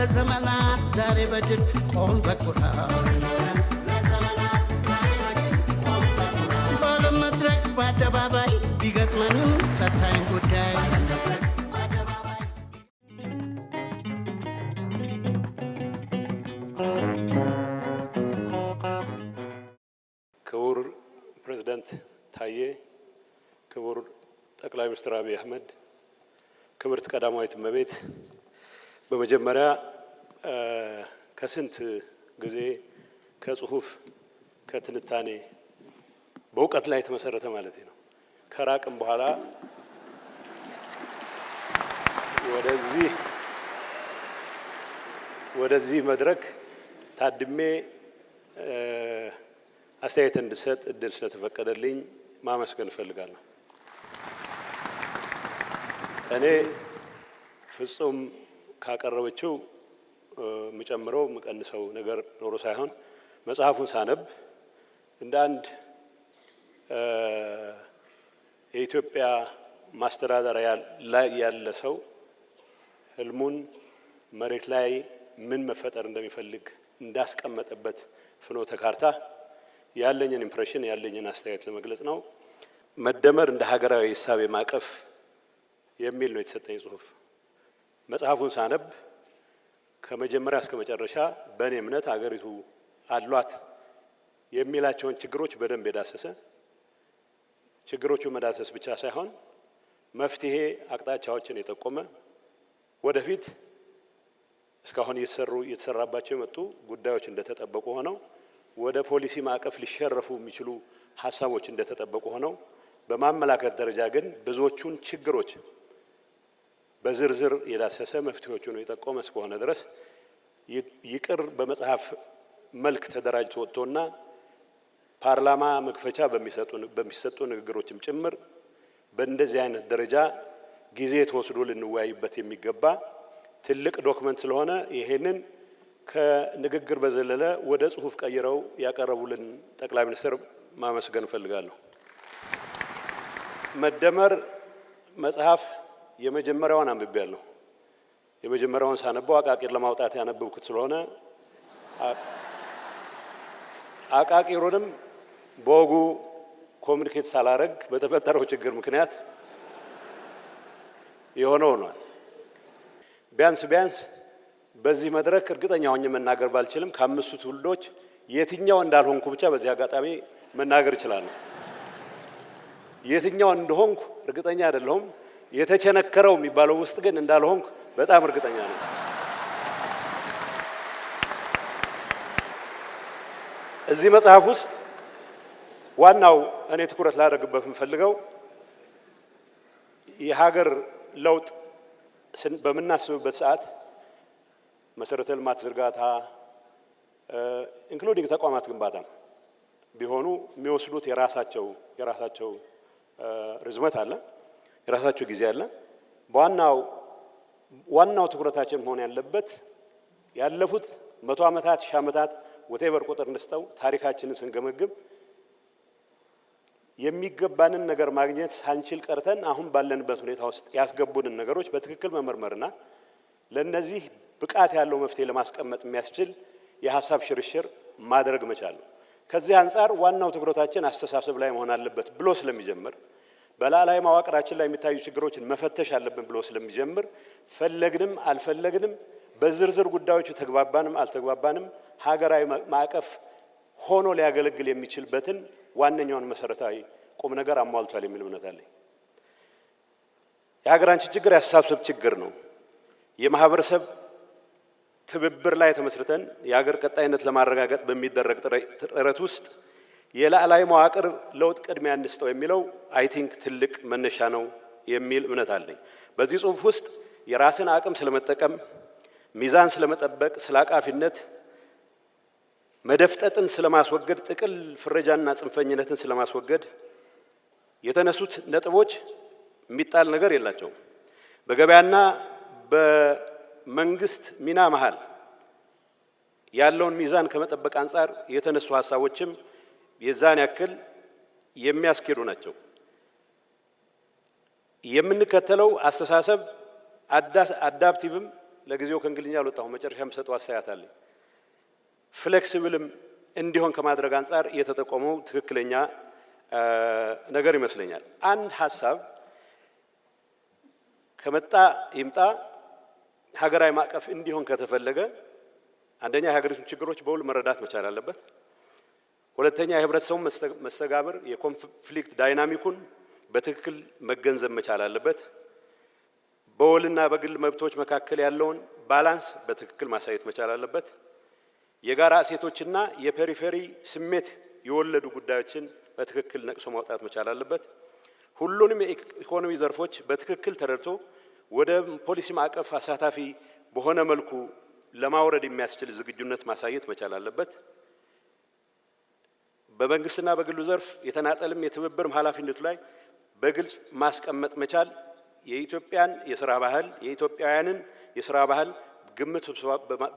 ለዘመናት ዛሬ በድል ቆም በኩራት በዓለም መድረክ በአደባባይ ቢገጥመንም ፈታኝ ጉዳይ ክቡር ፕሬዝዳንት ታዬ፣ ክቡር ጠቅላይ ሚኒስትር አብይ አህመድ፣ ክብርት ቀዳማዊት እመቤት፣ በመጀመሪያ ከስንት ጊዜ ከጽሁፍ ከትንታኔ በእውቀት ላይ የተመሰረተ ማለት ነው ከራቅም በኋላ ወደዚህ መድረክ ታድሜ አስተያየት እንድሰጥ እድል ስለተፈቀደልኝ ማመስገን እፈልጋለሁ። እኔ ፍጹም ካቀረበችው የምጨምረው የምቀንሰው ነገር ኖሮ ሳይሆን መጽሐፉን ሳነብ እንደ አንድ የኢትዮጵያ ማስተዳደሪያ ላይ ያለ ሰው ህልሙን መሬት ላይ ምን መፈጠር እንደሚፈልግ እንዳስቀመጠበት ፍኖተ ካርታ ያለኝን ኢምፕሬሽን ያለኝን አስተያየት ለመግለጽ ነው። መደመር እንደ ሀገራዊ ሂሳብ ማቀፍ የሚል ነው የተሰጠኝ ጽሁፍ። መጽሐፉን ሳነብ ከመጀመሪያ እስከ መጨረሻ በእኔ እምነት አገሪቱ አሏት የሚላቸውን ችግሮች በደንብ የዳሰሰ ችግሮቹ መዳሰስ ብቻ ሳይሆን መፍትሄ አቅጣጫዎችን የጠቆመ ወደፊት እስካሁን እየተሰራባቸው የመጡ ጉዳዮች እንደተጠበቁ ሆነው ወደ ፖሊሲ ማዕቀፍ ሊሸረፉ የሚችሉ ሀሳቦች እንደተጠበቁ ሆነው በማመላከት ደረጃ ግን ብዙዎቹን ችግሮች በዝርዝር የዳሰሰ መፍትሄዎቹን የጠቆመ እስከሆነ ድረስ ይቅር በመጽሐፍ መልክ ተደራጅቶ ወጥቶና ፓርላማ መክፈቻ በሚሰጡ ንግግሮችም ጭምር በእንደዚህ አይነት ደረጃ ጊዜ ተወስዶ ልንወያይበት የሚገባ ትልቅ ዶክመንት ስለሆነ ይሄንን ከንግግር በዘለለ ወደ ጽሁፍ ቀይረው ያቀረቡልን ጠቅላይ ሚኒስትር ማመስገን እፈልጋለሁ። መደመር መጽሐፍ የመጀመሪያውን አንብቤያለሁ። የመጀመሪያውን ሳነበው አቃቂር ለማውጣት ያነበብኩት ስለሆነ አቃቂሩንም በወጉ ኮሚኒኬት ሳላረግ በተፈጠረው ችግር ምክንያት የሆነው ነው። ቢያንስ በዚህ መድረክ እርግጠኛ ሆኜ መናገር ባልችልም ከአምስቱ ትውልዶች የትኛው እንዳልሆንኩ ብቻ በዚህ አጋጣሚ መናገር እችላለሁ። የትኛው እንደሆንኩ እርግጠኛ አይደለሁም። የተቸነከረው የሚባለው ውስጥ ግን እንዳልሆንኩ በጣም እርግጠኛ ነኝ። እዚህ መጽሐፍ ውስጥ ዋናው እኔ ትኩረት ላደርግበት የምፈልገው የሀገር ለውጥ በምናስብበት ሰዓት መሰረተ ልማት ዝርጋታ ኢንክሉዲንግ ተቋማት ግንባታ ቢሆኑ የሚወስዱት የራሳቸው ርዝመት አለ፣ የራሳቸው ጊዜ አለ። ዋናው ትኩረታችን መሆን ያለበት ያለፉት 100 ዓመታት 1000 ዓመታት ወቴቨር ቁጥር እንስተው ታሪካችንን ስንገመግም የሚገባንን ነገር ማግኘት ሳንችል ቀርተን አሁን ባለንበት ሁኔታ ውስጥ ያስገቡንን ነገሮች በትክክል መመርመርና ለነዚህ ብቃት ያለው መፍትሄ ለማስቀመጥ የሚያስችል የሐሳብ ሽርሽር ማድረግ መቻል ነው። ከዚህ አንፃር ዋናው ትኩረታችን አስተሳሰብ ላይ መሆን አለበት ብሎ ስለሚጀምር በላላይ መዋቅራችን ላይ የሚታዩ ችግሮችን መፈተሽ አለብን ብሎ ስለሚጀምር ፈለግንም አልፈለግንም በዝርዝር ጉዳዮች ተግባባንም አልተግባባንም ሀገራዊ ማዕቀፍ ሆኖ ሊያገለግል የሚችልበትን ዋነኛውን መሰረታዊ ቁም ነገር አሟልቷል የሚል እምነት አለኝ። የሀገራችን ችግር ያስተሳሰብ ችግር ነው። የማህበረሰብ ትብብር ላይ ተመስርተን የሀገር ቀጣይነት ለማረጋገጥ በሚደረግ ጥረት ውስጥ የላዕላይ መዋቅር ለውጥ ቅድሚያ እንስጠው የሚለው አይ ቲንክ ትልቅ መነሻ ነው የሚል እምነት አለኝ። በዚህ ጽሁፍ ውስጥ የራስን አቅም ስለመጠቀም፣ ሚዛን ስለመጠበቅ፣ ስላቃፊነት፣ መደፍጠጥን ስለማስወገድ፣ ጥቅል ፍረጃና ጽንፈኝነትን ስለማስወገድ የተነሱት ነጥቦች የሚጣል ነገር የላቸውም። በገበያና በመንግስት ሚና መሃል ያለውን ሚዛን ከመጠበቅ አንፃር የተነሱ ሀሳቦችም የዛን ያክል የሚያስኬዱ ናቸው። የምንከተለው አስተሳሰብ አዳፕቲቭም ለጊዜው ከእንግሊዝኛ አልወጣሁም መጨረሻም ሰጠው አስተያየት አለኝ ፍሌክሲብልም እንዲሆን ከማድረግ አንፃር የተጠቆመው ትክክለኛ ነገር ይመስለኛል። አንድ ሐሳብ ከመጣ ይምጣ ሀገራዊ ማዕቀፍ እንዲሆን ከተፈለገ አንደኛ የሀገሪቱን ችግሮች በውል መረዳት መቻል አለበት። ሁለተኛ የህብረተሰቡን መስተጋብር የኮንፍሊክት ዳይናሚኩን በትክክል መገንዘብ መቻል አለበት። በውልና በግል መብቶች መካከል ያለውን ባላንስ በትክክል ማሳየት መቻል አለበት። የጋራ እሴቶችና የፔሪፌሪ ስሜት የወለዱ ጉዳዮችን በትክክል ነቅሶ ማውጣት መቻል አለበት። ሁሉንም የኢኮኖሚ ዘርፎች በትክክል ተረድቶ ወደ ፖሊሲ ማዕቀፍ አሳታፊ በሆነ መልኩ ለማውረድ የሚያስችል ዝግጁነት ማሳየት መቻል አለበት። በመንግስትና በግሉ ዘርፍ የተናጠልም የትብብርም ኃላፊነቱ ላይ በግልጽ ማስቀመጥ መቻል የኢትዮጵያን የሥራ ባህል የኢትዮጵያውያንን የሥራ ባህል ግምት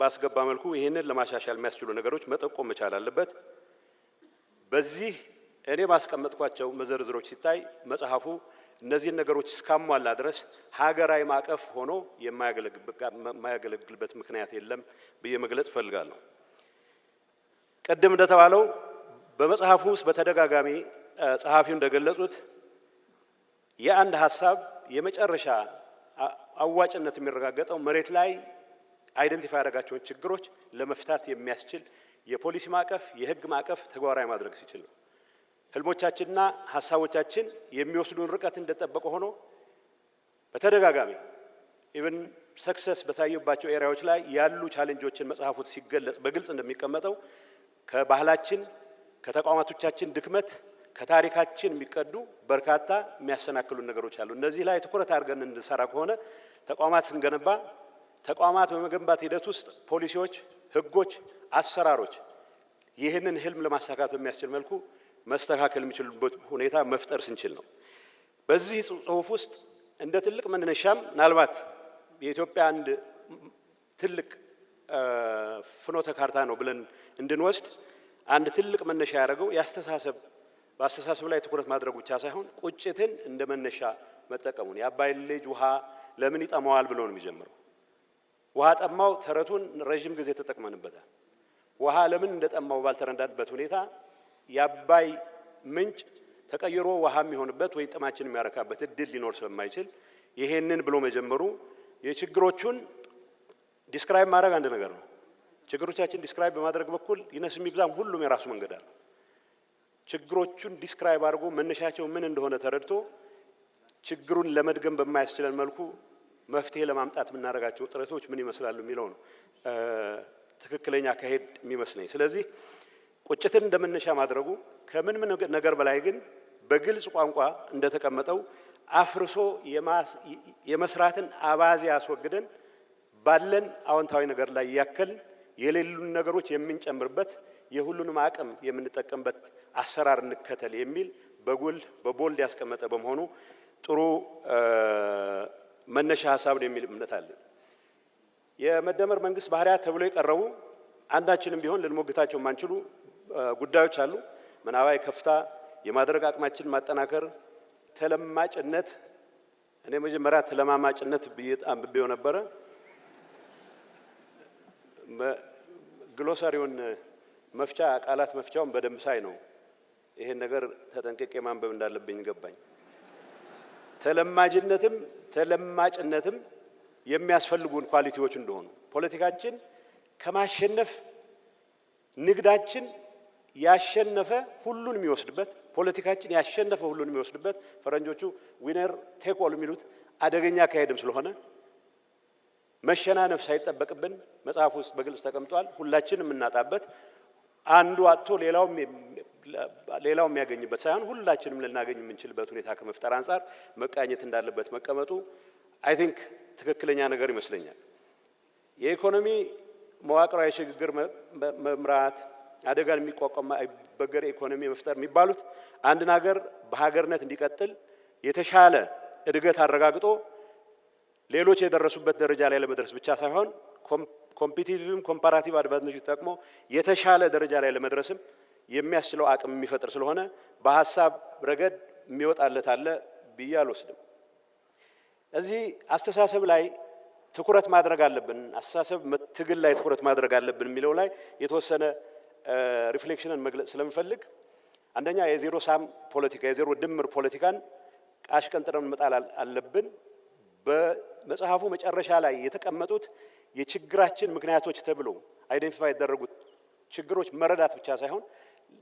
ባስገባ መልኩ ይህንን ለማሻሻል የሚያስችሉ ነገሮች መጠቆም መቻል አለበት። በዚህ እኔ ማስቀመጥኳቸው መዘርዝሮች ሲታይ መጽሐፉ እነዚህን ነገሮች እስካሟላ ድረስ ሀገራዊ ማዕቀፍ ሆኖ የማያገለግልበት ምክንያት የለም ብዬ መግለጽ እፈልጋለሁ። ቀደም እንደተባለው በመጽሐፉ ውስጥ በተደጋጋሚ ጸሐፊው እንደገለጹት የአንድ ሐሳብ የመጨረሻ አዋጭነት የሚረጋገጠው መሬት ላይ አይደንቲፋይ ያደረጋቸውን ችግሮች ለመፍታት የሚያስችል የፖሊሲ ማዕቀፍ የህግ ማዕቀፍ ተግባራዊ ማድረግ ሲችል ነው። ህልሞቻችንና ሐሳቦቻችን የሚወስዱን ርቀት እንደተጠበቀ ሆኖ በተደጋጋሚ ኢቭን ሰክሰስ በታየባቸው ኤሪያዎች ላይ ያሉ ቻሌንጆችን መጽሐፉት ሲገለጽ በግልጽ እንደሚቀመጠው ከባህላችን ከተቋማቶቻችን ድክመት ከታሪካችን የሚቀዱ በርካታ የሚያሰናክሉ ነገሮች አሉ። እነዚህ ላይ ትኩረት አድርገን እንድንሰራ ከሆነ ተቋማት ስንገነባ ተቋማት በመገንባት ሂደት ውስጥ ፖሊሲዎች፣ ህጎች፣ አሰራሮች ይህንን ህልም ለማሳካት በሚያስችል መልኩ መስተካከል የሚችሉበት ሁኔታ መፍጠር ስንችል ነው። በዚህ ጽሁፍ ውስጥ እንደ ትልቅ መነሻም ምናልባት የኢትዮጵያ አንድ ትልቅ ፍኖተ ካርታ ነው ብለን እንድንወስድ አንድ ትልቅ መነሻ ያደረገው በአስተሳሰብ ላይ ትኩረት ማድረግ ብቻ ሳይሆን ቁጭትን እንደ መነሻ መጠቀሙን የአባይ ልጅ ውሃ ለምን ይጠማዋል ብሎ ነው የሚጀምረው። ውሃ ጠማው ተረቱን ረጅም ጊዜ ተጠቅመንበታል። ውሃ ለምን እንደጠማው ባልተረዳንበት ሁኔታ የአባይ ምንጭ ተቀይሮ ውሃ የሚሆንበት ወይ ጥማችን የሚያረካበት እድል ሊኖር ስለማይችል ይሄንን ብሎ መጀመሩ የችግሮቹን ዲስክራይብ ማድረግ አንድ ነገር ነው። ችግሮቻችን ዲስክራይብ በማድረግ በኩል ይነስም ይብዛም ሁሉም የራሱ መንገድ አለው። ችግሮቹን ዲስክራይብ አድርጎ መነሻቸው ምን እንደሆነ ተረድቶ ችግሩን ለመድገም በማያስችለን መልኩ መፍትሄ ለማምጣት የምናደርጋቸው ጥረቶች ምን ይመስላሉ የሚለው ነው ትክክለኛ አካሄድ የሚመስለኝ። ስለዚህ ቁጭትን እንደመነሻ ማድረጉ ከምን ነገር በላይ ግን በግልጽ ቋንቋ እንደተቀመጠው አፍርሶ የመስራትን አባዜ ያስወግደን ባለን አዎንታዊ ነገር ላይ ያከል የሌሉን ነገሮች የምንጨምርበት የሁሉንም አቅም የምንጠቀምበት አሰራር እንከተል የሚል በቦልድ ያስቀመጠ በመሆኑ ጥሩ መነሻ ሐሳብ ነው የሚል እምነት አለ። የመደመር መንግስት ባህሪያት ተብሎ የቀረቡ አንዳችንም ቢሆን ልንሞግታቸው የማንችሉ ጉዳዮች አሉ። ምናባዊ ከፍታ የማድረግ አቅማችን ማጠናከር፣ ተለማጭነት። እኔ መጀመሪያ ተለማማጭነት አንብቤው ነበረ። ግሎሳሪውን መፍቻ ቃላት መፍቻውን በደንብ ሳይ ነው ይሄን ነገር ተጠንቅቄ ማንበብ እንዳለብኝ ገባኝ። ተለማጅነትም ተለማጭነትም የሚያስፈልጉን ኳሊቲዎች እንደሆኑ ፖለቲካችን ከማሸነፍ ንግዳችን ያሸነፈ ሁሉን የሚወስድበት ፖለቲካችን ያሸነፈ ሁሉን የሚወስድበት ፈረንጆቹ ዊነር ቴክ ኦል የሚሉት አደገኛ አካሄድም ስለሆነ መሸናነፍ ሳይጠበቅብን መጽሐፍ ውስጥ በግልጽ ተቀምጧል። ሁላችንም የምናጣበት አንዱ አጥቶ ሌላው የሚያገኝበት ሳይሆን ሁላችንም ልናገኝ የምንችልበት ሁኔታ ከመፍጠር አንፃር መቃኘት እንዳለበት መቀመጡ አይ ቲንክ ትክክለኛ ነገር ይመስለኛል። የኢኮኖሚ መዋቅራዊ ሽግግር መምራት አደጋን የሚቋቋም በገር ኢኮኖሚ መፍጠር የሚባሉት አንድ ነገር በሀገርነት እንዲቀጥል የተሻለ እድገት አረጋግጦ ሌሎች የደረሱበት ደረጃ ላይ ለመድረስ ብቻ ሳይሆን ኮምፒቲቲቭም ኮምፓራቲቭ አድቫንቴጅ ተጠቅሞ የተሻለ ደረጃ ላይ ለመድረስም የሚያስችለው አቅም የሚፈጥር ስለሆነ በሐሳብ ረገድ የሚወጣለት አለ ብዬ አልወስድም። እዚህ አስተሳሰብ ላይ ትኩረት ማድረግ አለብን፣ አስተሳሰብ ትግል ላይ ትኩረት ማድረግ አለብን የሚለው ላይ የተወሰነ ሪፍሌክሽንን መግለጽ ስለምፈልግ አንደኛ የዜሮ ሳም ፖለቲካ የዜሮ ድምር ፖለቲካን አሽቀንጥረን መጣል አለብን። በመጽሐፉ መጨረሻ ላይ የተቀመጡት የችግራችን ምክንያቶች ተብሎ አይደንቲፋይ ያደረጉት ችግሮች መረዳት ብቻ ሳይሆን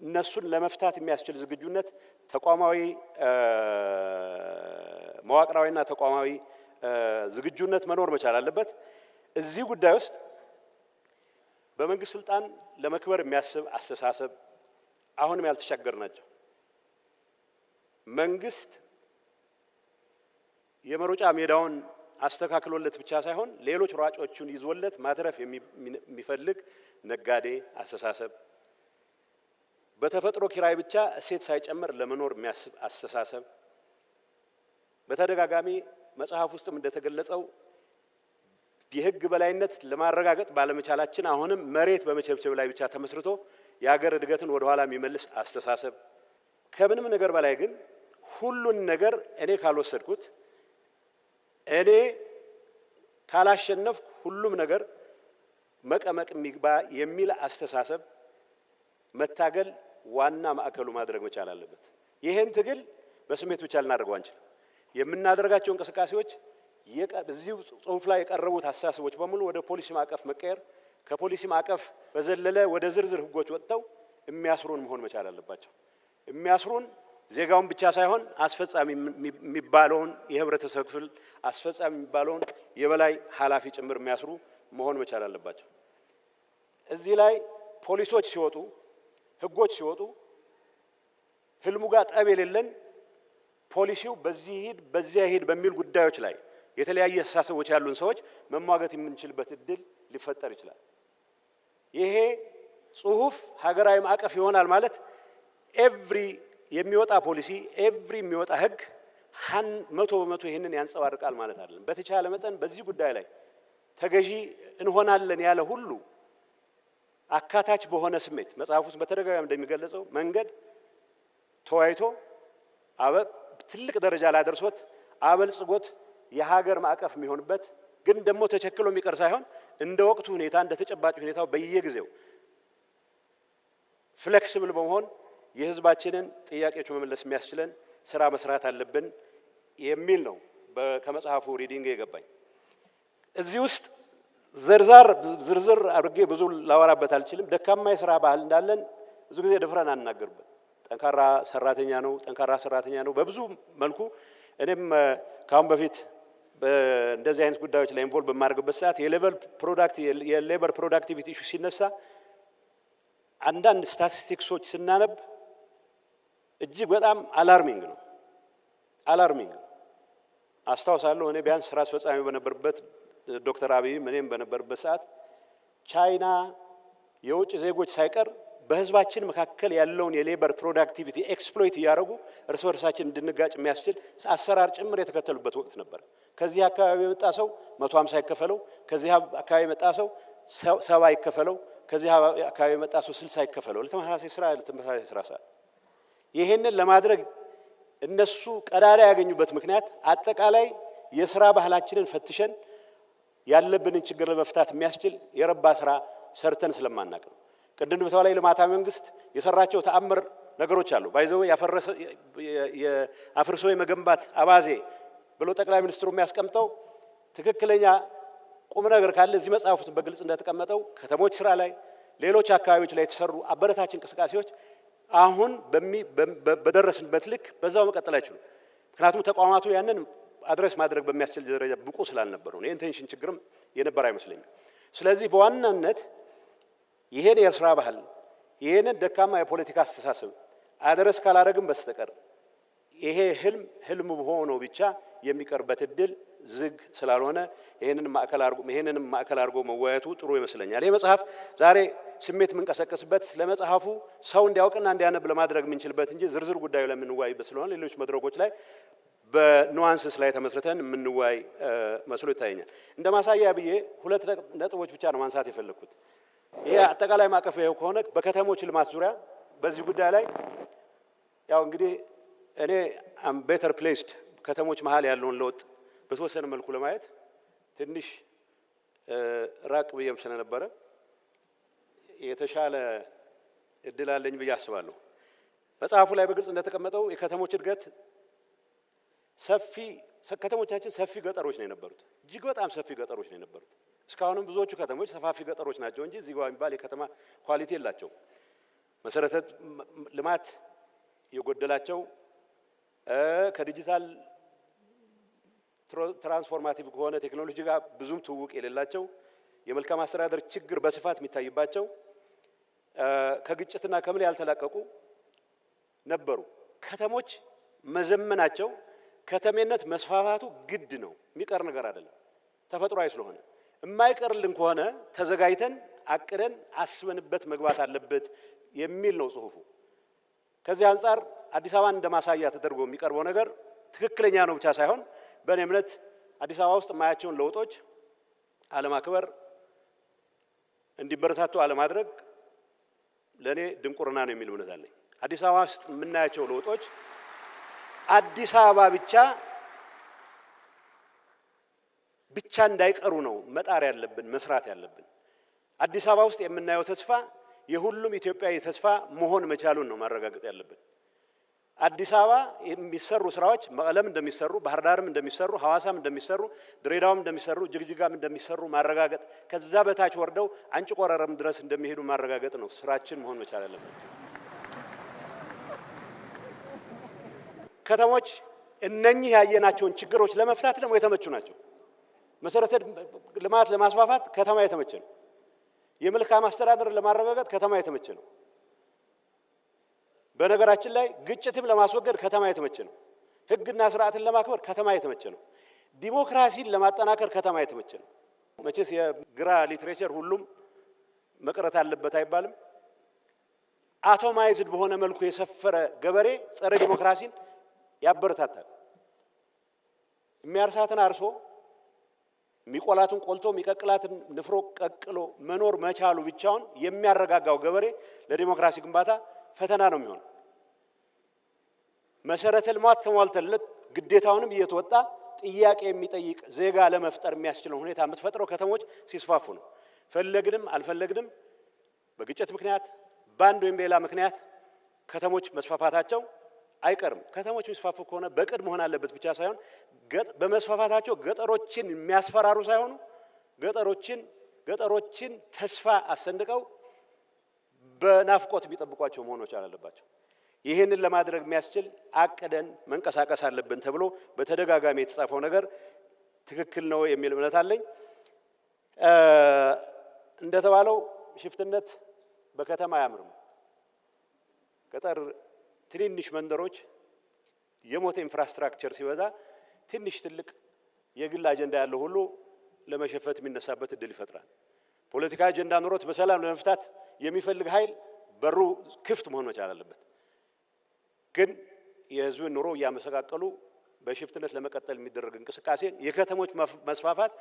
እነሱን ለመፍታት የሚያስችል ዝግጁነት ተቋማዊ መዋቅራዊና ተቋማዊ ዝግጁነት መኖር መቻል አለበት። እዚህ ጉዳይ ውስጥ በመንግስት ስልጣን ለመክበር የሚያስብ አስተሳሰብ አሁንም ያልተሻገርናቸው መንግስት የመሮጫ ሜዳውን አስተካክሎለት ብቻ ሳይሆን ሌሎች ሯጮቹን ይዞለት ማትረፍ የሚፈልግ ነጋዴ አስተሳሰብ፣ በተፈጥሮ ኪራይ ብቻ እሴት ሳይጨምር ለመኖር የሚያስብ አስተሳሰብ፣ በተደጋጋሚ መጽሐፍ ውስጥም እንደተገለጸው የህግ በላይነት ለማረጋገጥ ባለመቻላችን አሁንም መሬት በመቸብቸብ ላይ ብቻ ተመስርቶ የሀገር እድገትን ወደ ኋላ የሚመልስ አስተሳሰብ፣ ከምንም ነገር በላይ ግን ሁሉን ነገር እኔ ካልወሰድኩት እኔ ካላሸነፍኩ ሁሉም ነገር መቀመቅ የሚግባ የሚል አስተሳሰብ መታገል ዋና ማዕከሉ ማድረግ መቻል አለበት። ይሄን ትግል በስሜት ብቻ ልናደርገው አንችልም። የምናደርጋቸው እንቅስቃሴዎች እዚህ ጽሁፍ ላይ የቀረቡት አስተሳሰቦች በሙሉ ወደ ፖሊሲ ማዕቀፍ መቀየር፣ ከፖሊሲ ማዕቀፍ በዘለለ ወደ ዝርዝር ህጎች ወጥተው የሚያስሩን መሆን መቻል አለባቸው። የሚያስሩን ዜጋውን ብቻ ሳይሆን አስፈጻሚ የሚባለውን የህብረተሰብ ክፍል አስፈጻሚ የሚባለውን የበላይ ኃላፊ ጭምር የሚያስሩ መሆን መቻል አለባቸው። እዚህ ላይ ፖሊሶች ሲወጡ ህጎች ሲወጡ ህልሙ ጋር ጠብ የሌለን ፖሊሲው በዚህ ሂድ በዚያ ሂድ በሚል ጉዳዮች ላይ የተለያየ አስተሳሰቦች ያሉን ሰዎች መሟገት የምንችልበት እድል ሊፈጠር ይችላል። ይሄ ጽሁፍ ሀገራዊ ማዕቀፍ ይሆናል ማለት ኤቭሪ የሚወጣ ፖሊሲ ኤቭሪ የሚወጣ ህግ 100% ይሄንን ያንጸባርቃል ማለት አይደለም። በተቻለ መጠን በዚህ ጉዳይ ላይ ተገዢ እንሆናለን ያለ ሁሉ አካታች በሆነ ስሜት መጽሐፍ ውስጥ በተደጋጋሚ እንደሚገለጸው መንገድ ተወያይቶ ትልቅ ደረጃ ላይ አደርሶት አበልጽጎት የሀገር ማዕቀፍ የሚሆንበት ግን ደግሞ ተቸክሎ የሚቀር ሳይሆን እንደ ወቅቱ ሁኔታ እንደ ተጨባጭ ሁኔታው በየጊዜው ፍሌክሲብል በመሆን የህዝባችንን ጥያቄዎች መመለስ የሚያስችለን ስራ መስራት አለብን የሚል ነው ከመጽሐፉ ሪዲንግ የገባኝ። እዚህ ውስጥ ዝርዝር አድርጌ ብዙ ላወራበት አልችልም። ደካማ የስራ ባህል እንዳለን ብዙ ጊዜ ደፍረን አንናገርበት። ጠንካራ ሰራተኛ ነው በብዙ መልኩ። እኔም ካሁን በፊት እንደዚህ አይነት ጉዳዮች ላይ ኢንቮልቭ በማድረግበት ሰዓት የሌበር ፕሮዳክቲቪቲ ኢሹ ሲነሳ አንዳንድ ስታቲስቲክሶች ስናነብ እጅግ በጣም አላርሚንግ ነው። አስታውሳለሁ እኔ ቢያንስ ስራ አስፈጻሚ በነበርበት ዶክተር አብይም እኔም በነበርበት ሰዓት ቻይና የውጭ ዜጎች ሳይቀር በህዝባችን መካከል ያለውን የሌበር ፕሮዳክቲቪቲ ኤክስፕሎይት እያደረጉ እርስ በርሳችን እንድንጋጭ የሚያስችል አሰራር ጭምር የተከተሉበት ወቅት ነበር። ከዚህ አካባቢ የመጣ ሰው 150 ይከፈለው፣ ከዚህ አካባቢ የመጣ ሰው 70 ይከፈለው፣ ከዚህ አካባቢ የመጣ ሰው 60 ይከፈለው ለተመሳሳይ ስራ ሰዓት። ይሄንን ለማድረግ እነሱ ቀዳዳ ያገኙበት ምክንያት አጠቃላይ የስራ ባህላችንን ፈትሸን ያለብንን ችግር ለመፍታት የሚያስችል የረባ ስራ ሰርተን ስለማናቅ ነው። ቅድም በተባለ ልማታዊ መንግስት የሰራቸው ተአምር ነገሮች አሉ። ባይዘው አፍርሶ የመገንባት አባዜ ብሎ ጠቅላይ ሚኒስትሩ የሚያስቀምጠው ትክክለኛ ቁም ነገር ካለ እዚህ መጽሐፍ ውስጥ በግልጽ እንደተቀመጠው ከተሞች ስራ ላይ ሌሎች አካባቢዎች ላይ የተሰሩ አበረታች እንቅስቃሴዎች አሁን በደረስንበት ልክ በዛው መቀጠል አይችሉም። ምክንያቱም ተቋማቱ ያንን አድሬስ ማድረግ በሚያስችል ደረጃ ብቁ ስላልነበሩ ነው። የኢንቴንሽን ችግርም የነበረ አይመስለኝም። ስለዚህ በዋናነት ይሄን የስራ ባህል ይሄንን ደካማ የፖለቲካ አስተሳሰብ አድሬስ ካላደረግን በስተቀር ይሄ ህልም ሆኖ ብቻ የሚቀርበት እድል ዝግ ስላልሆነ ይሄንን ማዕከል አድርጎ መወያየቱ ጥሩ ይመስለኛል። ይሄ መጽሐፍ ዛሬ ስሜት የምንቀሰቀስበት ለመጽሐፉ ሰው እንዲያውቅና እንዲያነብ ለማድረግ የምንችልበት እንጂ ዝርዝር ጉዳዩ ላይ የምንወያይበት ስለሆነ ሌሎች መድረኮች ላይ በኑዋንስስ ላይ ተመስርተን የምንወያይ መስሎ ይታየኛል። እንደ ማሳያ ብዬ ሁለት ነጥቦች ብቻ ነው ማንሳት የፈለኩት። ይሄ አጠቃላይ ማዕቀፍ ይሄው ከሆነ በከተሞች ልማት ዙሪያ በዚህ ጉዳይ ላይ ያው እንግዲህ እኔ አም ቤተር ፕሌስድ ከተሞች መሀል ያለውን ለውጥ በተወሰነ መልኩ ለማየት ትንሽ ራቅ ብዬም ስለነበረ የተሻለ እድል አለኝ ብዬ አስባለሁ። መጽሐፉ ላይ በግልጽ እንደተቀመጠው የከተሞች እድገት ከተሞቻችን ሰፊ ገጠሮች ነው የነበሩት። እጅግ በጣም ሰፊ ገጠሮች ነው የነበሩት። እስካሁንም ብዙዎቹ ከተሞች ሰፋፊ ገጠሮች ናቸው እንጂ እዚህ ጋር የሚባል የከተማ ኳሊቲ የላቸው። መሰረተ ልማት የጎደላቸው ከዲጂታል ትራንስፎርማቲቭ ከሆነ ቴክኖሎጂ ጋር ብዙም ትውውቅ የሌላቸው የመልካም አስተዳደር ችግር በስፋት የሚታይባቸው ከግጭትና ከምን ያልተላቀቁ ነበሩ። ከተሞች መዘመናቸው ከተሜነት መስፋፋቱ ግድ ነው፣ የሚቀር ነገር አይደለም። ተፈጥሯዊ ስለሆነ የማይቀርልን ከሆነ ተዘጋጅተን አቅደን አስበንበት መግባት አለበት የሚል ነው ጽሁፉ። ከዚህ አንጻር አዲስ አበባን እንደማሳያ ተደርጎ የሚቀርበው ነገር ትክክለኛ ነው ብቻ ሳይሆን በእኔ እምነት አዲስ አበባ ውስጥ የማያቸውን ለውጦች አለማክበር፣ እንዲበረታቱ አለማድረግ ለእኔ ድንቁርና ነው የሚል እምነት አለኝ። አዲስ አበባ ውስጥ የምናያቸው ለውጦች አዲስ አበባ ብቻ እንዳይቀሩ ነው መጣር ያለብን፣ መስራት ያለብን። አዲስ አበባ ውስጥ የምናየው ተስፋ የሁሉም ኢትዮጵያዊ ተስፋ መሆን መቻሉን ነው ማረጋገጥ ያለብን። አዲስ አበባ የሚሰሩ ስራዎች መቀለም እንደሚሰሩ፣ ባህር ዳርም እንደሚሰሩ፣ ሐዋሳም እንደሚሰሩ፣ ድሬዳዋም እንደሚሰሩ፣ ጅግጅጋም እንደሚሰሩ ማረጋገጥ፣ ከዛ በታች ወርደው አንጭ ቆረረም ድረስ እንደሚሄዱ ማረጋገጥ ነው ስራችን መሆን መቻል ያለብን። ከተሞች እነኚህ ያየናቸውን ችግሮች ለመፍታት ደግሞ የተመቹ ናቸው። መሰረተ ልማት ለማስፋፋት ከተማ የተመቸ ነው። የመልካም አስተዳደር ለማረጋገጥ ከተማ የተመቸ ነው። በነገራችን ላይ ግጭትም ለማስወገድ ከተማ የተመቸ ነው። ሕግና ስርዓትን ለማክበር ከተማ የተመቸ ነው። ዲሞክራሲን ለማጠናከር ከተማ የተመቸ ነው። መቼስ የግራ ሊትሬቸር ሁሉም መቅረት አለበት አይባልም። አቶማይዝድ በሆነ መልኩ የሰፈረ ገበሬ ጸረ ዲሞክራሲን ያበረታታል። የሚያርሳትን አርሶ የሚቆላትን ቆልቶ የሚቀቅላትን ንፍሮ ቀቅሎ መኖር መቻሉ ብቻውን የሚያረጋጋው ገበሬ ለዲሞክራሲ ግንባታ ፈተና ነው የሚሆነው። መሰረተ ልማት ተሟልተለት ግዴታውንም እየተወጣ ጥያቄ የሚጠይቅ ዜጋ ለመፍጠር የሚያስችለው ሁኔታ የምትፈጥረው ከተሞች ሲስፋፉ ነው። ፈለግንም አልፈለግንም በግጭት ምክንያት በአንድ ወይም በሌላ ምክንያት ከተሞች መስፋፋታቸው አይቀርም። ከተሞች የሚስፋፉ ከሆነ በቅድ መሆን አለበት ብቻ ሳይሆን በመስፋፋታቸው ገጠሮችን የሚያስፈራሩ ሳይሆኑ ገጠሮችን ተስፋ አሰንቀው በናፍቆት የሚጠብቋቸው መሆን መቻል አለባቸው። ይህንን ለማድረግ የሚያስችል አቅደን መንቀሳቀስ አለብን ተብሎ በተደጋጋሚ የተጻፈው ነገር ትክክል ነው የሚል እምነት አለኝ። እንደተባለው ሽፍትነት በከተማ አያምርም። ገጠር ትንንሽ መንደሮች የሞተ ኢንፍራስትራክቸር ሲበዛ ትንሽ ትልቅ የግል አጀንዳ ያለው ሁሉ ለመሸፈት የሚነሳበት እድል ይፈጥራል። ፖለቲካ አጀንዳ ኑሮት በሰላም ለመፍታት የሚፈልግ ኃይል በሩ ክፍት መሆን መቻል አለበት። ግን የህዝብን ኑሮ እያመሰቃቀሉ በሽፍትነት ለመቀጠል የሚደረግ እንቅስቃሴን የከተሞች መስፋፋት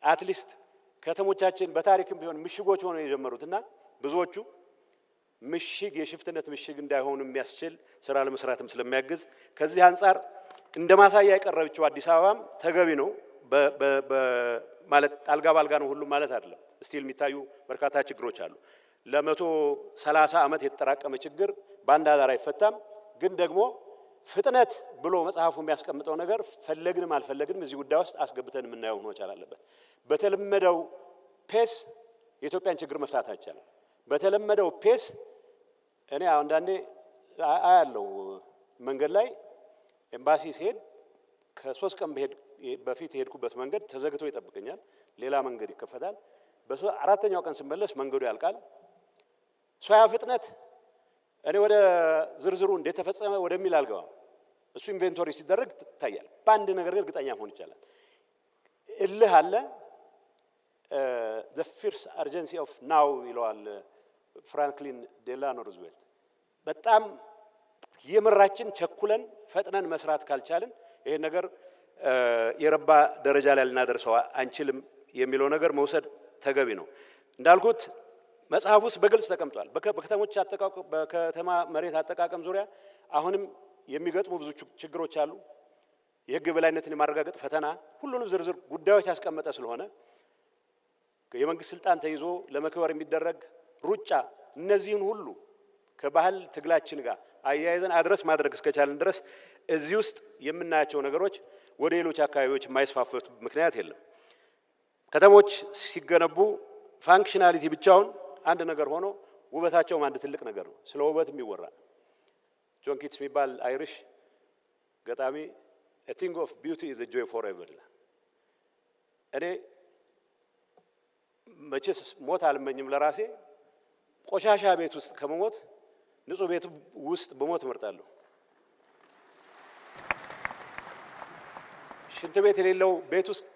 አትሊስት ከተሞቻችን በታሪክም ቢሆን ምሽጎች ሆነው የጀመሩትና ብዙዎቹ ምሽግ የሽፍትነት ምሽግ እንዳይሆኑ የሚያስችል ስራ ለመስራትም ስለሚያግዝ ከዚህ አንጻር እንደማሳያ የቀረበችው አዲስ አበባም ተገቢ ነው። ማለት አልጋ ባልጋ ነው ሁሉም ማለት አይደለም። ስቲል የሚታዩ በርካታ ችግሮች አሉ። ለ130 ዓመት የተጠራቀመ ችግር በአንድ አዳር አይፈታም። ግን ደግሞ ፍጥነት ብሎ መጽሐፉ የሚያስቀምጠው ነገር ፈለግንም አልፈለግንም እዚህ ጉዳይ ውስጥ አስገብተን የምናየው ሆኖ መቻል አለበት። በተለመደው ፔስ የኢትዮጵያን ችግር መፍታት አይቻልም። በተለመደው ፔስ እኔ አንዳንዴ አያለው መንገድ ላይ ኤምባሲ ሲሄድ ከ3 ቀን በፊት የሄድኩበት መንገድ ተዘግቶ ይጠብቀኛል። ሌላ መንገድ ይከፈታል። በአራተኛው ቀን ስመለስ መንገዱ ያልቃል። ሶያ ፍጥነት እኔ ወደ ዝርዝሩ እንዴት ተፈጸመ ወደሚል አልገባም። እሱ ኢንቬንቶሪ ሲደረግ ይታያል። በአንድ ነገር እርግጠኛ መሆን ይቻላል። እልህ አለ። the fierce urgency of now ይለዋል ፍራንክሊን ዴላኖ ሩዝቬልት። በጣም የምራችን ቸኩለን ፈጥነን መስራት ካልቻልን ይሄ ነገር የረባ ደረጃ ላይ ልናደርሰው አንችልም የሚለው ነገር መውሰድ ተገቢ ነው። እንዳልኩት መጽሐፍ ውስጥ በግልጽ ተቀምጧል። በከተሞች አጠቃቀም በከተማ መሬት አጠቃቀም ዙሪያ አሁንም የሚገጥሙ ብዙ ችግሮች አሉ። የህግ የበላይነትን የማረጋገጥ ፈተና፣ ሁሉንም ዝርዝር ጉዳዮች ያስቀመጠ ስለሆነ የመንግስት ስልጣን ተይዞ ለመክበር የሚደረግ ሩጫ እነዚህን ሁሉ ከባህል ትግላችን ጋር አያይዘን አድረስ ማድረግ እስከቻለን ድረስ እዚህ ውስጥ የምናያቸው ነገሮች ወደ ሌሎች አካባቢዎች የማይስፋፉት ምክንያት የለም። ከተሞች ሲገነቡ ፋንክሽናሊቲ ብቻውን አንድ ነገር ሆኖ ውበታቸውም አንድ ትልቅ ነገር ነው። ስለ ውበትም ይወራል። ጆን ኪትስ የሚባል አይሪሽ ገጣሚ a thing of beauty is a joy forever ይላል። እኔ መቼስ ሞት አልመኝም ለራሴ። ቆሻሻ ቤት ውስጥ ከመሞት ንጹህ ቤት ውስጥ በሞት እመርጣለሁ። ሽንት ቤት የሌለው ቤት ውስጥ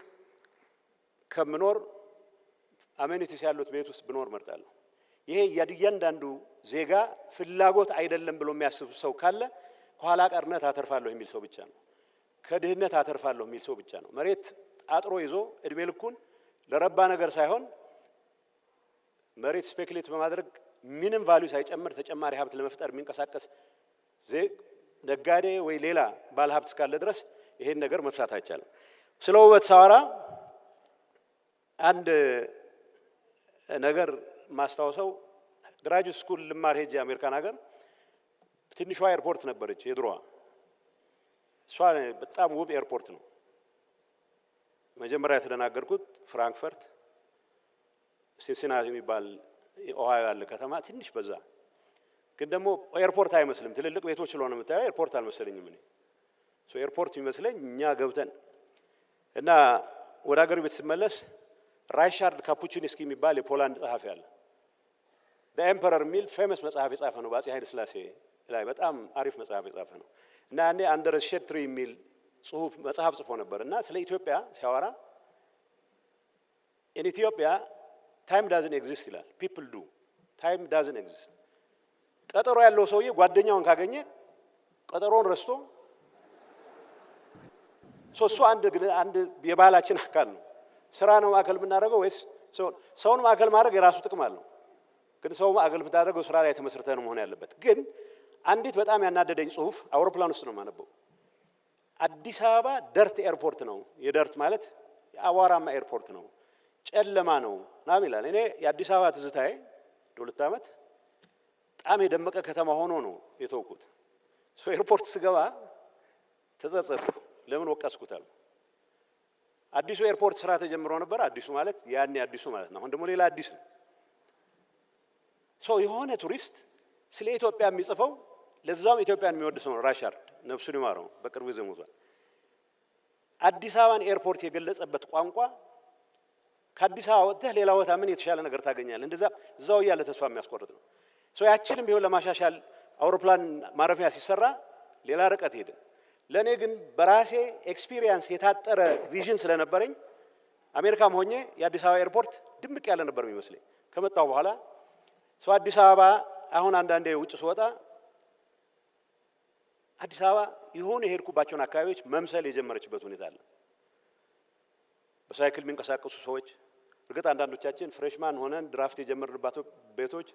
ከምኖር አሜኒቲስ ያሉት ቤት ውስጥ ብኖር እመርጣለሁ። ይሄ እያንዳንዱ ዜጋ ፍላጎት አይደለም ብሎ የሚያስብ ሰው ካለ ከኋላ ቀርነት አተርፋለሁ የሚል ሰው ብቻ ነው። ከድህነት አተርፋለሁ የሚል ሰው ብቻ ነው። መሬት አጥሮ ይዞ እድሜ ልኩን ለረባ ነገር ሳይሆን መሬት ስፔኩሌት በማድረግ ምንም ቫልዩ ሳይጨምር ተጨማሪ ሀብት ለመፍጠር የሚንቀሳቀስ ነጋዴ ወይ ሌላ ባለ ሀብት እስካለ ድረስ ይሄን ነገር መፍታት አይቻልም። ስለ ውበት ሳወራ አንድ ነገር ማስታወሰው ግራጁዌት ስኩል ልማር ሄጄ አሜሪካን ሀገር ትንሿ ኤርፖርት ነበረች የድሮዋ። እሷ በጣም ውብ ኤርፖርት ነው። መጀመሪያ የተደናገርኩት ፍራንክፈርት፣ ሲንሲናቲ የሚባል ኦሃዮ ያለ ከተማ ትንሽ በዛ፣ ግን ደግሞ ኤርፖርት አይመስልም። ትልልቅ ቤቶች ስለሆነ የምታየው ኤርፖርት አልመሰለኝም። እኔ ኤርፖርት የሚመስለኝ እኛ ገብተን እና ወደ ሀገር ቤት ስመለስ ራይሻርድ ካፑቺንስኪ የሚባል የፖላንድ ጸሐፊ አለ። ኤምፐረር የሚል ፌመስ መጽሐፍ የጻፈ ነው። በአፄ ኃይለ ሥላሴ ላይ በጣም አሪፍ መጽሐፍ የጻፈ ነው እና ያኔ አንደር ሼድ ትሪ የሚል ጽሁፍ መጽሐፍ ጽፎ ነበር እና ስለ ኢትዮጵያ ሲያወራ ኢን ኢትዮጵያ ታይም ዳዝንት ኤግዚስት ይላል። ፒፕል ዱ ታይም ዳዝንት ኤግዚስት። ቀጠሮ ያለው ሰውዬ ጓደኛውን ካገኘ ቀጠሮውን ረስቶ እሱ አንድ የባህላችን አካል ነው። ስራ ነው ማዕከል የምናደርገው ወይስ ሰውን ማዕከል ማድረግ የራሱ ጥቅም አለው። ግን ሰው ማዕከል የምታደርገው ስራ ላይ ተመስርተህ ነው መሆን ያለበት። ግን አንዲት በጣም ያናደደኝ ጽሁፍ አውሮፕላን ውስጥ ነው የማነበው። አዲስ አበባ ደርት ኤርፖርት ነው። የደርት ማለት የአቧራማ ኤርፖርት ነው፣ ጨለማ ነው ናም ይላል። እኔ የአዲስ አበባ ትዝታዬ ለ2 ዓመት በጣም የደመቀ ከተማ ሆኖ ነው የተውኩት። ኤርፖርት ስገባ ተጸጸትኩ። ለምን ወቀስኩታል? አዲሱ ኤርፖርት ስራ ተጀምሮ ነበር። አዲሱ ማለት ያኔ አዲሱ ማለት ነው። አሁን ደግሞ ሌላ አዲስ ነው። የሆነ ቱሪስት ስለ ኢትዮጵያ የሚጽፈው ለዛውም ኢትዮጵያን የሚወድ ሰው ነው። ራይሻርድ ነፍሱን ይማረው በቅርቡ ጊዜ ሞቷል። አዲስ አበባን ኤርፖርት የገለጸበት ቋንቋ ከአዲስ አበባ ወጥተህ ሌላ ቦታ ምን የተሻለ ነገር ታገኛለህ? እንደዛ እዛው ያለ ተስፋ የሚያስቆርጥ ነው። ያችንም ቢሆን ለማሻሻል አውሮፕላን ማረፊያ ሲሰራ ሌላ ርቀት ሄደ። ለኔ ግን በራሴ ኤክስፒሪየንስ የታጠረ ቪዥን ስለነበረኝ አሜሪካም ሆኜ የአዲስ አበባ ኤርፖርት ድምቅ ያለ ነበር የሚመስለኝ። ከመጣው በኋላ አዲስ አበባ አሁን አንዳንዴ ውጭ ስወጣ አዲስ አበባ የሆነ የሄድኩባቸውን አካባቢዎች መምሰል የጀመረችበት ሁኔታ አለ። በሳይክል የሚንቀሳቀሱ ሰዎች፣ እርግጥ አንዳንዶቻችን ፍሬሽማን ሆነን ድራፍት የጀመርንባቸው ቤቶች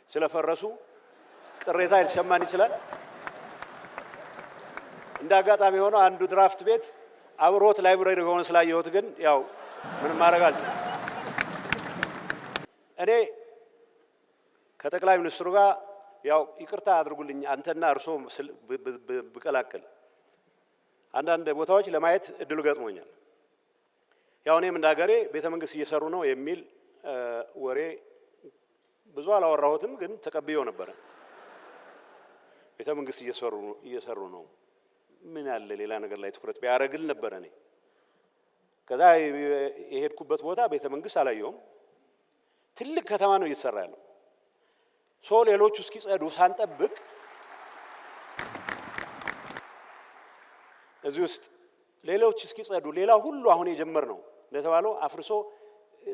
ስለፈረሱ ቅሬታ ሊሰማን ይችላል። እንደ አጋጣሚ ሆኖ አንዱ ድራፍት ቤት አብሮት ላይብረሪ ሆኖ ስላየሁት ግን ያው ምንም ማድረግ አልችልም። እኔ ከጠቅላይ ሚኒስትሩ ጋር ያው ይቅርታ አድርጉልኝ አንተና እርሶ ብቀላቅል አንዳንድ ቦታዎች ለማየት እድሉ ገጥሞኛል። ያው እኔም እንደ ሀገሬ ቤተ መንግስት እየሰሩ ነው የሚል ወሬ ብዙ አላወራሁትም፣ ግን ተቀብየው ነበረ። ቤተ መንግስት እየሰሩ ነው ምን ያለ ሌላ ነገር ላይ ትኩረት ቢያደርግል ነበረ። እኔ ከዛ የሄድኩበት ቦታ ቤተ መንግስት አላየሁም። ትልቅ ከተማ ነው እየተሰራ ያለው። ሌሎቹ እስኪጸዱ ሳንጠብቅ እዚህ ውስጥ ሌሎች እስኪጸዱ ሌላ ሁሉ አሁን የጀመርነው እንደተባለው አፍርሶ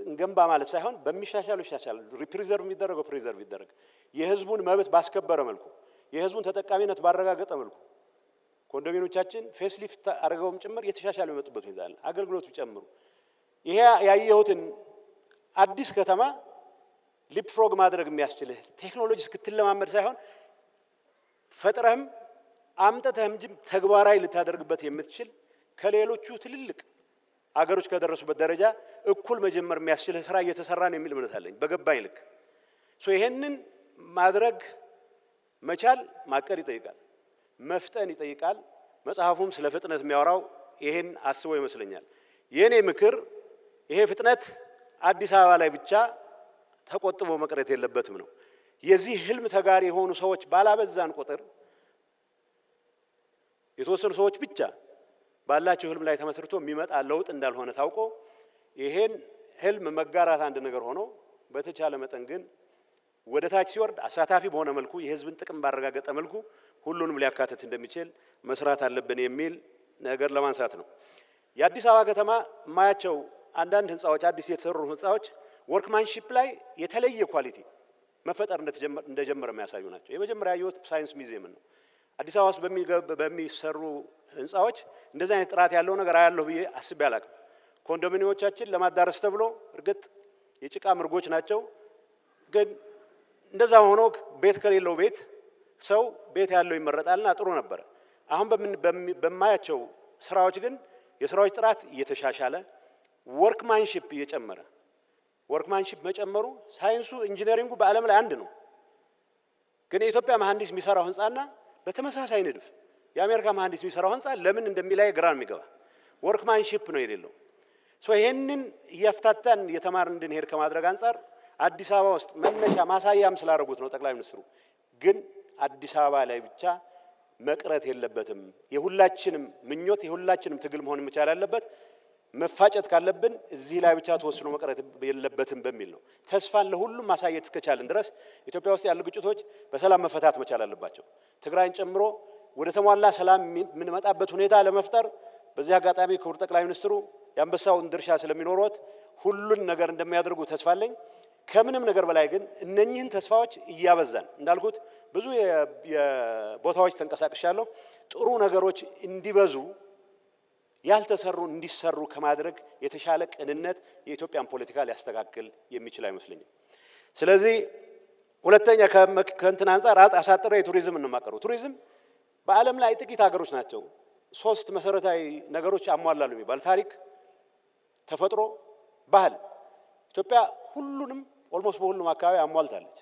እንገንባ ማለት ሳይሆን በሚሻሻሉ ይሻሻል። ሪፕሪዘርቭ የሚደረገው ፕሪዘርቭ ይደረግ። የህዝቡን መብት ባስከበረ መልኩ፣ የህዝቡን ተጠቃሚነት ባረጋገጠ መልኩ ኮንዶሚኒየሞቻችን ፌስሊፍት አድርገውም ጭምር የተሻሻሉ የመጡበት ሁኔታ አለ። አገልግሎቱ ጨምሩ። ይሄ ያየሁትን አዲስ ከተማ ሊፕፍሮግ ማድረግ የሚያስችልህ ቴክኖሎጂ እስክትለማመድ ሳይሆን ፈጥረህም አምጥተህም ተግባራዊ ልታደርግበት የምትችል ከሌሎቹ ትልልቅ አገሮች ከደረሱበት ደረጃ እኩል መጀመር የሚያስችል ስራ እየተሰራ ነው የሚል እምነት አለኝ በገባኝ ልክ። ይሄንን ማድረግ መቻል ማቀድ ይጠይቃል፣ መፍጠን ይጠይቃል። መጽሐፉም ስለ ፍጥነት የሚያወራው ይሄን አስቦ ይመስለኛል። የኔ ምክር ይሄ ፍጥነት አዲስ አበባ ላይ ብቻ ተቆጥቦ መቅረት የለበትም ነው። የዚህ ህልም ተጋሪ የሆኑ ሰዎች ባላበዛን ቁጥር የተወሰኑ ሰዎች ብቻ ባላቸው ህልም ላይ ተመስርቶ የሚመጣ ለውጥ እንዳልሆነ ታውቆ ይሄን ህልም መጋራት አንድ ነገር ሆኖ በተቻለ መጠን ግን ወደ ታች ሲወርድ አሳታፊ በሆነ መልኩ የህዝብን ጥቅም ባረጋገጠ መልኩ ሁሉንም ሊያካትት እንደሚችል መስራት አለብን የሚል ነገር ለማንሳት ነው። የአዲስ አበባ ከተማ ማያቸው አንዳንድ ህንጻዎች አዲስ የተሰሩ ህንጻዎች ወርክማንሺፕ ላይ የተለየ ኳሊቲ መፈጠር እንደጀመረ የሚያሳዩ ናቸው። የመጀመሪያ ያየሁት ሳይንስ ሚውዚየም ነው። አዲስ አበባ ውስጥ በሚሰሩ ህንጻዎች እንደዚህ አይነት ጥራት ያለው ነገር አያለሁ ብዬ አስቤ አላቅም። ኮንዶሚኒየሞቻችን ለማዳረስ ተብሎ እርግጥ የጭቃ ምርጎች ናቸው፣ ግን እንደዛ ሆኖ ቤት ከሌለው ቤት ሰው ቤት ያለው ይመረጣልና ጥሩ ነበር። አሁን በማያቸው ስራዎች ግን የስራዎች ጥራት እየተሻሻለ ወርክማንሺፕ እየጨመረ ወርክማንሺፕ መጨመሩ ሳይንሱ ኢንጂነሪንጉ በዓለም ላይ አንድ ነው። ግን የኢትዮጵያ መሐንዲስ የሚሰራው ህንጻና በተመሳሳይ ንድፍ የአሜሪካ መሐንዲስ የሚሰራው ህንጻ ለምን እንደሚላይ ግራ የሚገባ ወርክማንሺፕ ነው የሌለው። ይሄንን እያፍታታን የተማርን እንድንሄድ ከማድረግ አንጻር አዲስ አበባ ውስጥ መነሻ ማሳያም ስላደረጉት ነው ጠቅላይ ሚኒስትሩ። ግን አዲስ አበባ ላይ ብቻ መቅረት የለበትም። የሁላችንም ምኞት የሁላችንም ትግል መሆን መቻል አለበት። መፋጨት ካለብን እዚህ ላይ ብቻ ተወስኖ መቅረት የለበትም በሚል ነው። ተስፋን ለሁሉም ማሳየት እስከቻልን ድረስ ኢትዮጵያ ውስጥ ያሉ ግጭቶች በሰላም መፈታት መቻል አለባቸው። ትግራይን ጨምሮ ወደ ተሟላ ሰላም የምንመጣበት ሁኔታ ለመፍጠር በዚህ አጋጣሚ ክቡር ጠቅላይ ሚኒስትሩ የአንበሳውን ድርሻ ስለሚኖሩት ሁሉን ነገር እንደሚያደርጉ ተስፋ አለኝ። ከምንም ነገር በላይ ግን እነኚህን ተስፋዎች እያበዛን እንዳልኩት ብዙ የቦታዎች ተንቀሳቅሻለሁ። ጥሩ ነገሮች እንዲበዙ ያልተሰሩ እንዲሰሩ ከማድረግ የተሻለ ቅንነት የኢትዮጵያን ፖለቲካ ሊያስተካክል የሚችል አይመስለኝም። ስለዚህ ሁለተኛ ከእንትን አንፃር አሳጥረ የቱሪዝም እንማቀሩ ቱሪዝም በዓለም ላይ ጥቂት ሀገሮች ናቸው ሶስት መሰረታዊ ነገሮች አሟላሉ የሚባል ታሪክ፣ ተፈጥሮ፣ ባህል። ኢትዮጵያ ሁሉንም ኦልሞስት በሁሉም አካባቢ አሟልታለች።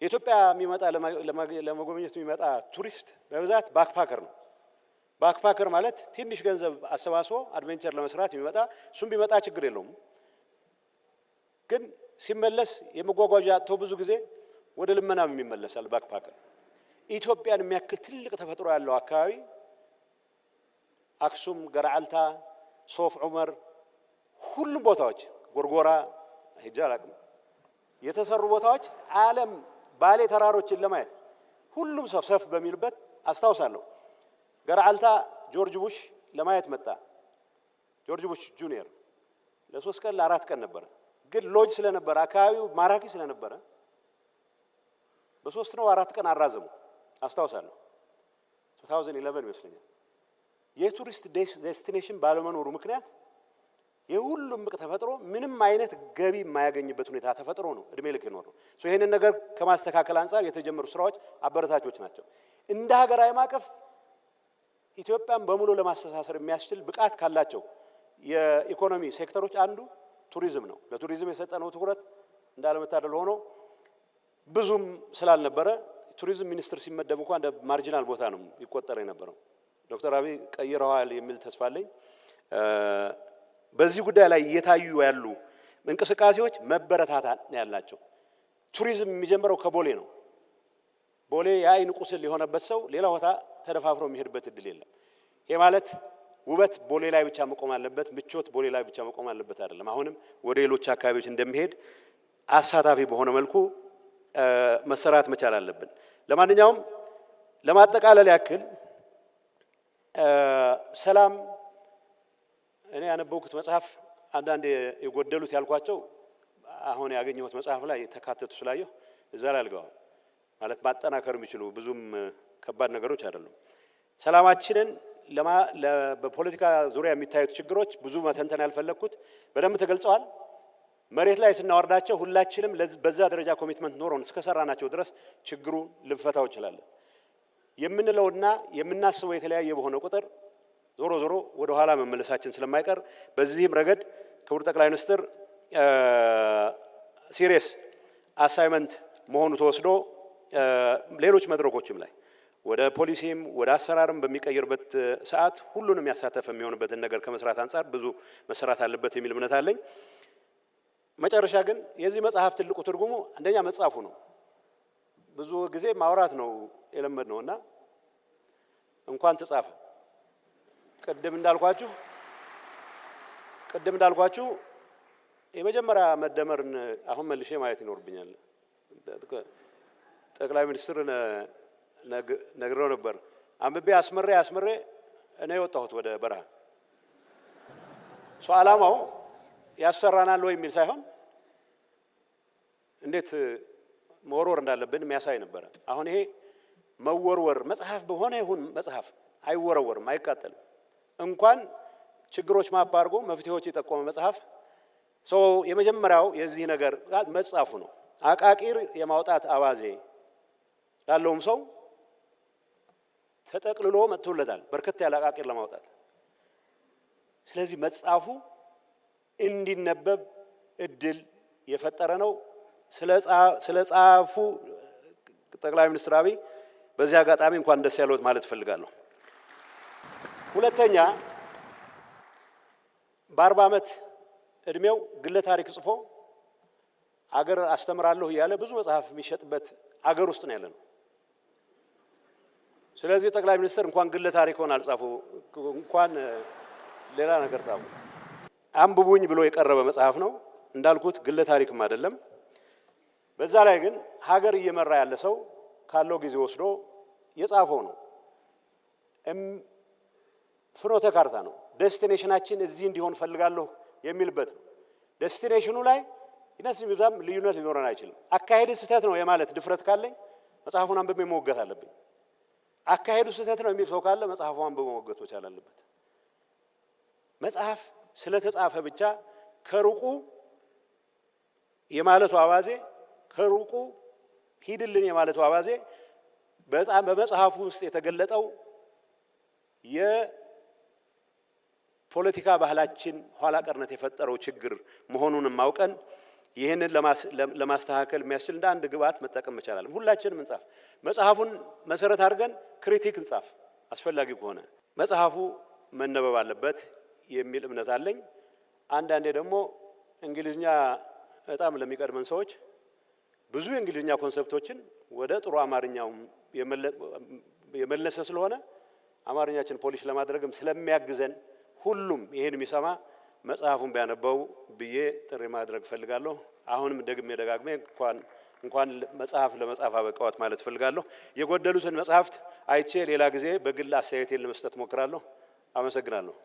የኢትዮጵያ የሚመጣ ለመጎብኘት የሚመጣ ቱሪስት በብዛት ባክፓከር ነው። ባክፓከር ማለት ትንሽ ገንዘብ አሰባስቦ አድቬንቸር ለመስራት የሚመጣ እሱም ቢመጣ ችግር የለውም። ግን ሲመለስ የመጓጓዣ አጥቶ ብዙ ጊዜ ወደ ልመናም የሚመለሳል ባክፓከር። ኢትዮጵያን የሚያክል ትልቅ ተፈጥሮ ያለው አካባቢ አክሱም፣ ገርዓልታ፣ ሶፍ ዑመር ሁሉም ቦታዎች ጎርጎራ ሄጄ አላቅም የተሰሩ ቦታዎች ዓለም ባሌ ተራሮችን ለማየት ሁሉም ሰፍ በሚልበት አስታውሳለሁ። ገርዓልታ ጆርጅ ቡሽ ለማየት መጣ። ጆርጅ ቡሽ ጁኒየር ለ3 ቀን ለ4 ቀን ነበር። ግን ሎጅ ስለነበረ አካባቢው ማራኪ ስለነበረ በ3 ነው 4 ቀን አራዘሙ አስታውሳለሁ። 2011 ይመስለኛል። የቱሪስት ዴስቲኔሽን ባለመኖሩ ምክንያት የሁሉም ተፈጥሮ ምንም አይነት ገቢ የማያገኝበት ሁኔታ ተፈጥሮ ነው እድሜ ልክ ነው። ይሄንን ነገር ከማስተካከል አንፃር የተጀመሩ ስራዎች አበረታቾች ናቸው። እንደ ሀገራዊ ማቀፍ ኢትዮጵያን በሙሉ ለማስተሳሰር የሚያስችል ብቃት ካላቸው የኢኮኖሚ ሴክተሮች አንዱ ቱሪዝም ነው። ለቱሪዝም የሰጠነው ትኩረት እንዳለመታደል ሆኖ ብዙም ስላልነበረ ቱሪዝም ሚኒስትር ሲመደብ እንኳን እንደ ማርጂናል ቦታ ነው ይቆጠር የነበረው። ዶክተር አብይ ቀይረዋል የሚል ተስፋ አለኝ። በዚህ ጉዳይ ላይ እየታዩ ያሉ እንቅስቃሴዎች መበረታታት ያላቸው። ቱሪዝም የሚጀምረው ከቦሌ ነው። ቦሌ የአይን ቁስል የሆነበት ሰው ሌላ ቦታ ተደፋፍሮ የሚሄድበት እድል የለም። ይሄ ማለት ውበት ቦሌ ላይ ብቻ መቆም አለበት፣ ምቾት ቦሌ ላይ ብቻ መቆም አለበት አይደለም። አሁንም ወደ ሌሎች አካባቢዎች እንደሚሄድ አሳታፊ በሆነ መልኩ መሰራት መቻል አለብን። ለማንኛውም ለማጠቃለል ያክል ሰላም እኔ ያነበብኩት መጽሐፍ አንዳንድ የጎደሉት ያልኳቸው አሁን ያገኘሁት መጽሐፍ ላይ ተካተቱ ስላየሁ እዛ ላይ አልገባም። ማለት ማጠናከር የሚችሉ ብዙም ከባድ ነገሮች አይደሉም። ሰላማችንን በፖለቲካ ዙሪያ የሚታዩት ችግሮች ብዙ መተንተን ያልፈለኩት በደንብ ተገልጸዋል። መሬት ላይ ስናወርዳቸው ሁላችንም በዛ ደረጃ ኮሚትመንት ኖሮን እስከሰራናቸው ድረስ ችግሩ ልንፈታው እንችላለን። የምንለውና የምናስበው የተለያየ በሆነ ቁጥር ዞሮ ዞሮ ወደ ኋላ መመለሳችን ስለማይቀር በዚህም ረገድ ክቡር ጠቅላይ ሚኒስትር ሲሪየስ አሳይመንት መሆኑ ተወስዶ ሌሎች መድረኮችም ላይ ወደ ፖሊሲም ወደ አሰራርም በሚቀየርበት ሰዓት ሁሉንም ያሳተፈ የሚሆንበትን ነገር ከመስራት አንፃር ብዙ መሰራት አለበት የሚል እምነት አለኝ። መጨረሻ ግን የዚህ መጽሐፍ ትልቁ ትርጉሙ አንደኛ መጻፉ ነው። ብዙ ጊዜ ማውራት ነው የለመድነውና እንኳን ተጻፈ። ቅድም እንዳልኳችሁ የመጀመሪያ መደመርን አሁን መልሼ ማየት ይኖርብኛል። ጠቅላይ ሚኒስትር ነግረው ነበር። አንብቤ አስመሬ እኔ ወጣሁት ወደ በረሃ። ሶ ዓላማው ያሰራናል ወይ የሚል ሳይሆን እንዴት መወርወር እንዳለብን የሚያሳይ ነበር። አሁን ይሄ መወርወር መጽሐፍ በሆነ ይሁን መጽሐፍ አይወረወርም፣ አይቃጠልም። እንኳን ችግሮች ማፕ አድርጎ መፍትሄዎች የጠቆመ መጽሐፍ ሰው የመጀመሪያው የዚህ ነገር መጻፉ ነው። አቃቂር የማውጣት አባዜ ላለውም ሰው ተጠቅልሎ መጥቶለታል በርከት ያለ አቃቂር ለማውጣት። ስለዚህ መጻፉ እንዲነበብ እድል የፈጠረ ነው። ስለ ጻፉ ጠቅላይ ሚኒስትር አብይ በዚህ አጋጣሚ እንኳን ደስ ያለዎት ማለት እፈልጋለሁ። ሁለተኛ በ40 ዓመት እድሜው ግለ ታሪክ ጽፎ አገር አስተምራለሁ እያለ ብዙ መጽሐፍ የሚሸጥበት አገር ውስጥ ነው ያለነው። ስለዚህ ጠቅላይ ሚኒስትር እንኳን ግለ ታሪክን አልጻፉ እንኳን ሌላ ነገር ጻፉ። አንብቡኝ ብሎ የቀረበ መጽሐፍ ነው እንዳልኩት፣ ግለ ታሪክም አይደለም። በዛ ላይ ግን ሀገር እየመራ ያለ ሰው ካለው ጊዜ ወስዶ የጻፈው ነው። ፍኖተ ካርታ ነው። ዴስቲኔሽናችን እዚህ እንዲሆን ፈልጋለሁ የሚልበት ነው። ዴስቲኔሽኑ ላይ ይነስም ይዛም ልዩነት ሊኖረን አይችልም። አካሄዱ ስህተት ነው የማለት ድፍረት ካለኝ መጽሐፉን አንብቤ መወገት አለብኝ። አካሄዱ ስህተት ነው የሚል ሰው ካለ መጽሐፉን አንብቦ መወገት መቻል አለበት። መጽሐፍ ስለተጻፈ ብቻ ከሩቁ የማለቱ አባዜ ከሩቁ ሂድልን የማለቱ አባዜ በመጽሐፉ ውስጥ የተገለጠው የፖለቲካ ባህላችን ኋላ ቀርነት የፈጠረው ችግር መሆኑንም ማውቀን ይህንን ለማስተካከል የሚያስችል እንደ አንድ ግብዓት መጠቀም መቻላል። ሁላችንም እንጻፍ፣ መጽሐፉን መሰረት አድርገን ክሪቲክ እንጻፍ። አስፈላጊ ከሆነ መጽሐፉ መነበብ አለበት የሚል እምነት አለኝ። አንዳንዴ ደግሞ እንግሊዝኛ በጣም ለሚቀድመን ሰዎች ብዙ የእንግሊዝኛ ኮንሰፕቶችን ወደ ጥሩ አማርኛው የመለሰ ስለሆነ አማርኛችን ፖሊሽ ለማድረግም ስለሚያግዘን ሁሉም ይሄን የሚሰማ መጽሐፉን ቢያነበው ብዬ ጥሪ ማድረግ ፈልጋለሁ። አሁንም ደጋግሜ እንኳን መጽሐፍ ለመጻፍ አበቃዎት ማለት ፈልጋለሁ። የጎደሉትን መጽሐፍት አይቼ ሌላ ጊዜ በግል አስተያየቴን ለመስጠት ሞክራለሁ። አመሰግናለሁ።